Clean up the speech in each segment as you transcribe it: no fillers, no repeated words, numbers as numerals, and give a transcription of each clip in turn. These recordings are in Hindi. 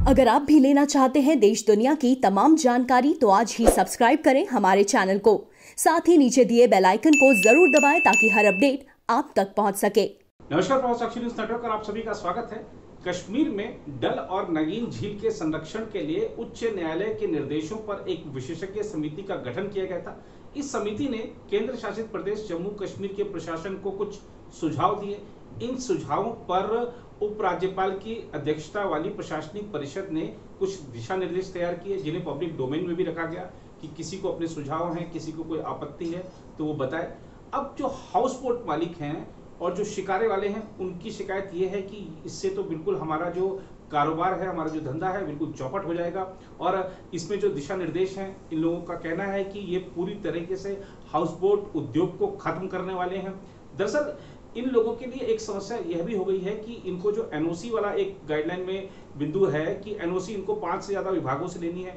अगर आप भी लेना चाहते हैं देश दुनिया की तमाम जानकारी तो आज ही सब्सक्राइब करें हमारे चैनल को। साथ ही नीचे दिए बेल आइकन को जरूर दबाएं ताकि हर अपडेट आप तक पहुंच सके। नमस्कार, प्रभात साक्षी न्यूज नेटवर्क पर आप सभी का स्वागत है। कश्मीर में डल और नगीन झील के संरक्षण के लिए उच्च न्यायालय के निर्देशों पर एक विशेषज्ञ समिति का गठन किया गया था। इस समिति ने केंद्र शासित प्रदेश जम्मू कश्मीर के प्रशासन को कुछ सुझाव दिए। इन सुझावों पर उपराज्यपाल की अध्यक्षता वाली प्रशासनिक परिषद ने कुछ दिशा निर्देश तैयार किए, जिन्हें पब्लिक डोमेन में भी रखा गया कि किसी को अपने सुझाव हैं, किसी को कोई आपत्ति है तो वो बताए। अब जो हाउस बोट मालिक हैं और जो शिकारे वाले हैं, उनकी शिकायत ये है कि इससे तो बिल्कुल हमारा जो कारोबार है, हमारा जो धंधा है, बिल्कुल चौपट हो जाएगा। और इसमें जो दिशा निर्देश हैं, इन लोगों का कहना है कि ये पूरी तरीके से हाउस बोट उद्योग को खत्म करने वाले हैं। दरअसल इन लोगों के लिए एक समस्या यह भी हो गई है कि इनको जो एनओसी वाला एक गाइडलाइन में बिंदु है कि एनओसी इनको 5 से ज्यादा विभागों से लेनी है,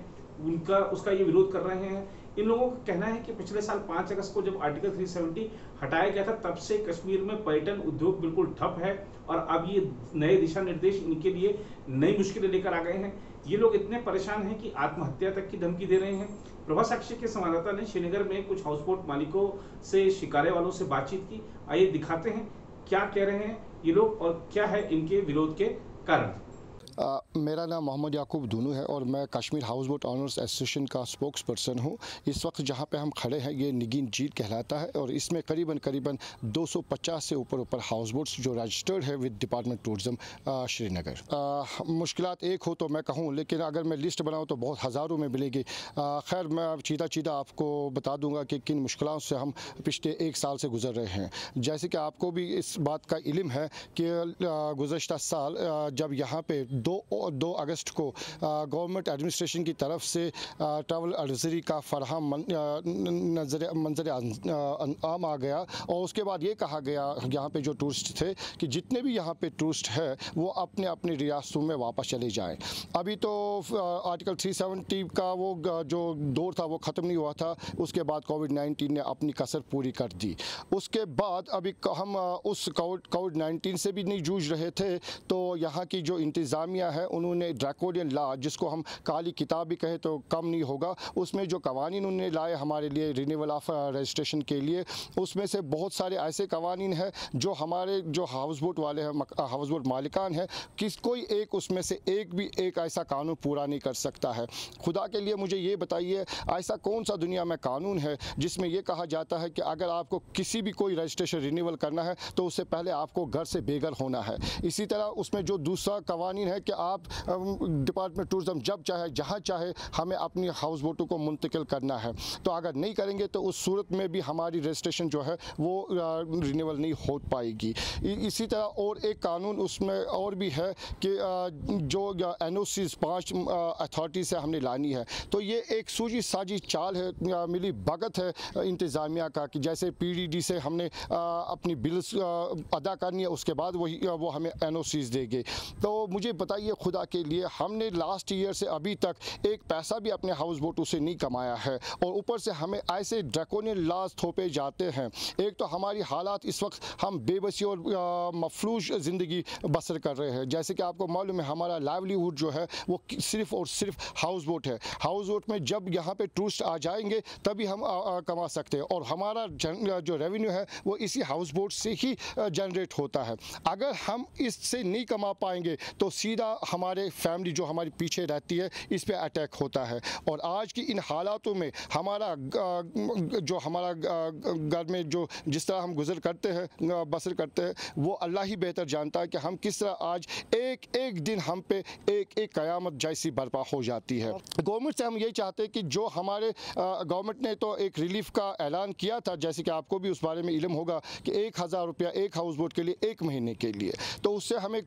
उसका ये विरोध कर रहे हैं। इन लोगों का कहना है कि पिछले साल 5 अगस्त को जब आर्टिकल 370 हटाया गया था, तब से कश्मीर में पर्यटन उद्योग बिल्कुल ठप है और अब ये नए दिशा निर्देश इनके लिए नई मुश्किलें लेकर आ गए हैं। ये लोग इतने परेशान हैं कि आत्महत्या तक की धमकी दे रहे हैं। प्रभात साक्षी के संवाददाता ने श्रीनगर में कुछ हाउस बोट मालिकों से, शिकारे वालों से बातचीत की। आइए दिखाते हैं क्या कह रहे हैं ये लोग और क्या है इनके विरोध के कारण। मेरा नाम मोहम्मद याकूब दूनू है और मैं Kashmir house boat owners association का स्पोक्स पर्सन हूँ। इस वक्त जहाँ पे हम खड़े हैं ये नगीन झील कहलाता है और इसमें करीबन 250 से ऊपर हाउस बोट्स जो रजिस्टर्ड है विद डिपार्टमेंट टूरिज्म श्रीनगर। मुश्किलात एक हो तो मैं कहूँ, लेकिन अगर मैं लिस्ट बनाऊँ तो बहुत हज़ारों में मिलेगी। खैर मैं चीदा आपको बता दूँगा कि किन मुश्किलों से हम पिछले 1 साल से गुजर रहे हैं। जैसे कि आपको भी इस बात का इल्म है कि गुज़श्ता साल जब यहाँ पे 2 अगस्त को गवर्नमेंट एडमिनिस्ट्रेशन की तरफ से ट्रैवल एडवाइजरी का फरहम मंजर आम आ गया और उसके बाद ये कहा गया यहाँ पे जो टूरिस्ट थे कि जितने भी यहाँ पे टूरिस्ट है वो अपने अपने रियासतों में वापस चले जाएं। अभी तो आर्टिकल 370 का वो जो दौर था वो ख़त्म नहीं हुआ था, उसके बाद कोविड-19 ने अपनी कसर पूरी कर दी। उसके बाद अभी हम उस कोविड-19 से भी नहीं जूझ रहे थे, तो यहाँ की जो इंतज़ामिया है उन्होंने ड्रैकोनियन लॉ, जिसको हम काली किताब भी कहें तो कम नहीं होगा, उसमें जो कवानीन उन्होंने लाए हमारे लिए रिन्यूअल ऑफ रजिस्ट्रेशन के लिए, उसमें से बहुत सारे ऐसे कवानीन हैं जो हमारे जो हाउस बोट वाले हैं, हाउस बोट मालिकान हैं, कोई एक उसमें से एक ऐसा कानून पूरा नहीं कर सकता है। खुदा के लिए मुझे ये बताइए, ऐसा कौन सा दुनिया में कानून है जिसमें यह कहा जाता है कि अगर आपको किसी भी कोई रजिस्ट्रेशन रिन्यूअल करना है तो उससे पहले आपको घर से बेघर होना है। इसी तरह उसमें जो दूसरा कवानीन है कि आप डिपार्टमेंट टूरिज्म जब चाहे जहाँ चाहे हमें अपनी हाउस बोटों को मुंतकिल करना है, तो अगर नहीं करेंगे तो उस सूरत में भी हमारी रजिस्ट्रेशन जो है वो रिन्यूअल नहीं हो पाएगी। इसी तरह और एक कानून उसमें और भी है कि जो एनओसीज 5 अथॉरिटी से हमने लानी है, तो ये एक सूझी साजी चाल है, मिली भगत है इंतज़ामिया का कि जैसे पीडीडी से हमने अपनी बिल्स अदा करनी है, उसके बाद वो हमें एनओसीज देंगे। तो मुझे बताइए खुदा के लिए, हमने लास्ट ईयर से अभी तक एक पैसा भी अपने हाउस बोटों से नहीं कमाया है और ऊपर से हमें ऐसे ड्रैकोनियन लॉज थोपे जाते हैं। एक तो हमारी हालात इस वक्त, हम बेबसी और मफलूज ज़िंदगी बसर कर रहे हैं। जैसे कि आपको मालूम है हमारा लाइवलीहुड जो है वो सिर्फ़ और सिर्फ हाउस बोट है। हाउस बोट में जब यहाँ पे टूरिस्ट आ जाएंगे तभी हम कमा सकते हैं और हमारा जो रेवेन्यू है वो इसी हाउस बोट से ही जनरेट होता है। अगर हम इससे नहीं कमा पाएंगे तो सीधा हमारे फैमिली जो हमारी पीछे रहती है इस पे अटैक होता है। और आज की इन हालातों में हमारा घर में जो जिस तरह हम गुजर करते हैं, बसर करते हैं, वो अल्लाह ही बेहतर जानता है कि हम किस तरह आज एक दिन हम पे एक क़यामत जैसी बर्पा हो जाती है। गवर्नमेंट से हम यही चाहते हैं कि जो हमारे गवर्नमेंट ने तो एक रिलीफ का ऐलान किया था, जैसे कि आपको भी उस बारे में इल्म होगा कि 1000 रुपया एक हाउस बोट के लिए 1 महीने के लिए, तो उससे हमें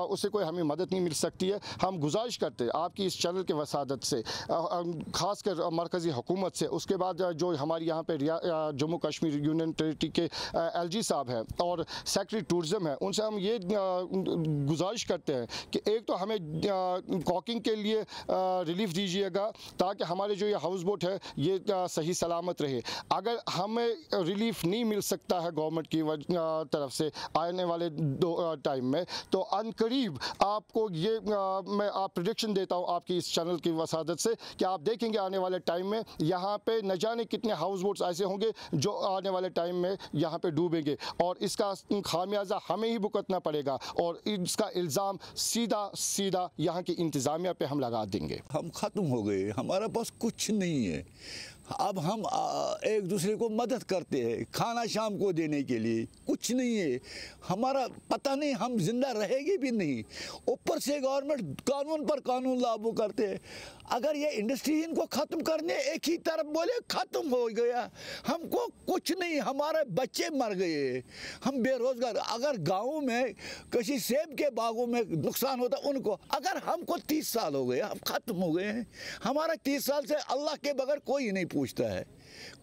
उससे कोई हमें मदद नहीं मिल सकती है। हम गुजारिश करते हैं आपकी इस चैनल के वसादत से, ख़ासकर मरकज़ी हुकूमत से, उसके बाद जो हमारी यहाँ पे जम्मू कश्मीर यूनियन टेरिटरी के एलजी साहब हैं और सेक्रेटरी टूरिज़म है, उनसे हम ये गुजारिश करते हैं कि एक तो हमें कॉकिंग के लिए रिलीफ दीजिएगा ताकि हमारे जो ये हाउस बोट है ये सही सलामत रहे। अगर हमें रिलीफ नहीं मिल सकता है गवर्नमेंट की तरफ से आने वाले टाइम में, तो अनकरीब आपको आपको ये मैं आप प्रेडिक्शन देता हूँ आपकी इस चैनल की वसादत से कि आप देखेंगे आने वाले टाइम में यहाँ पे न जाने कितने हाउस बोट्स ऐसे होंगे जो आने वाले टाइम में यहाँ पे डूबेंगे, और इसका खामियाजा हमें ही भुगतना पड़ेगा और इसका इल्ज़ाम सीधा सीधा यहाँ की इंतज़ामिया पे हम लगा देंगे। हम ख़त्म हो गए, हमारे पास कुछ नहीं है। अब हम एक दूसरे को मदद करते हैं खाना शाम को देने के लिए, कुछ नहीं है हमारा, पता नहीं हम जिंदा रहेंगे भी नहीं। ऊपर से गवर्नमेंट कानून पर कानून लागू करते हैं। अगर ये इंडस्ट्री इनको ख़त्म करने एक ही तरफ बोले ख़त्म हो गया, हमको कुछ नहीं, हमारे बच्चे मर गए, हम बेरोज़गार। अगर गाँव में किसी सेब के बागों में नुकसान होता उनको, अगर हमको 30 साल हो गए, हम ख़त्म हो गए हैं। हमारा 30 साल से अल्लाह के बगैर कोई नहीं पूछता है,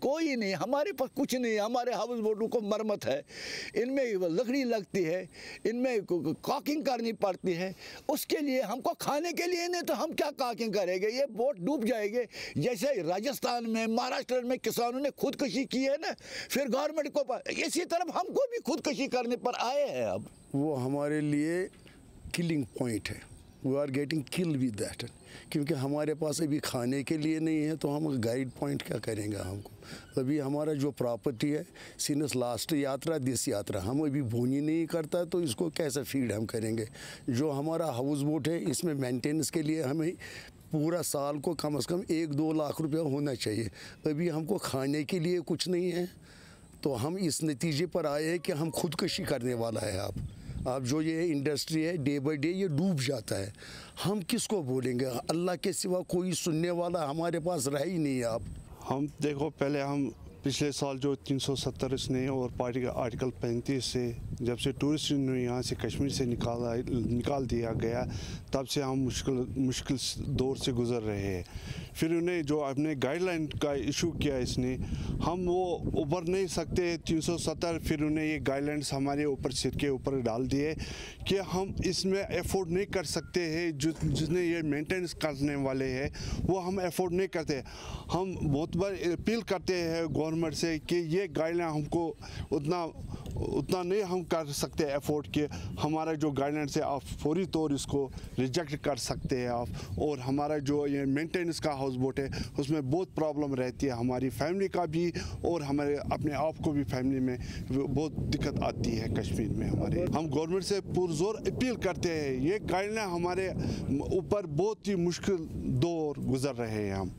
कोई नहीं, हमारे पास कुछ नहीं। हमारे हाउस बोटों को मरम्मत है, इनमें लकड़ी लगती है, इनमें कॉकिंग करनी पड़ती है, उसके लिए हमको खाने के लिए नहीं तो हम क्या कॉकिंग करेंगे, ये बोट डूब जाएंगे। जैसे राजस्थान में महाराष्ट्र में किसानों ने खुदकुशी की है ना, फिर गवर्नमेंट को इसी तरफ हमको भी खुदकुशी करने पर आए हैं। अब वो हमारे लिए किलिंग पॉइंट है, we are getting kill with that, क्योंकि हमारे पास अभी खाने के लिए नहीं है तो हम गाइड पॉइंट क्या करेंगे हमको। अभी हमारा जो प्रॉपर्टी है सिंस लास्ट यात्रा दिस यात्रा, हम अभी बोनी नहीं करता तो इसको कैसे फीड हम करेंगे। जो हमारा हाउस बोट है इसमें मेंटेनेंस के लिए हमें पूरा साल को कम से कम 1-2 लाख रुपया होना चाहिए। अभी हमको खाने के लिए कुछ नहीं है तो हम इस नतीजे पर आए हैं कि हम खुदकशी करने वाला है। आप जो ये इंडस्ट्री है डे बाय डे ये डूब जाता है, हम किसको बोलेंगे, अल्लाह के सिवा कोई सुनने वाला हमारे पास रह ही नहीं है। आप हम देखो, पहले हम पिछले साल जो 370 इसने और पार्टी का आर्टिकल 35 से जब से टूरिस्ट यहाँ से कश्मीर से निकाल दिया गया, तब से हम मुश्किल दौर से गुज़र रहे हैं। फिर उन्हें जो अपने गाइडलाइन का इशू किया इसने, हम वो उभर नहीं सकते 370, फिर उन्हें ये गाइडलाइंस हमारे ऊपर सिर के ऊपर डाल दिए कि हम इसमें अफोर्ड नहीं कर सकते हैं। जिसने ये मेंटेनेंस करने वाले हैं वो हम अफोर्ड नहीं करते। हम बहुत बार अपील करते हैं गवर्नमेंट से कि ये गाइडलाइन हमको उतना नहीं हम कर सकते अफोर्ड कि हमारा जो गाइडलाइंस है आप फौरी तौर इसको रिजेक्ट कर सकते हैं आप। और हमारा जो ये मेंटेनेंस का हाउस बोट है उसमें बहुत प्रॉब्लम रहती है, हमारी फैमिली का भी और हमारे अपने आप को भी फैमिली में बहुत दिक्कत आती है कश्मीर में हमारे। हम गवर्नमेंट से पुरजोर अपील करते हैं, ये गाइडलाइन हमारे ऊपर बहुत ही मुश्किल दौर गुजर रहे हैं हम।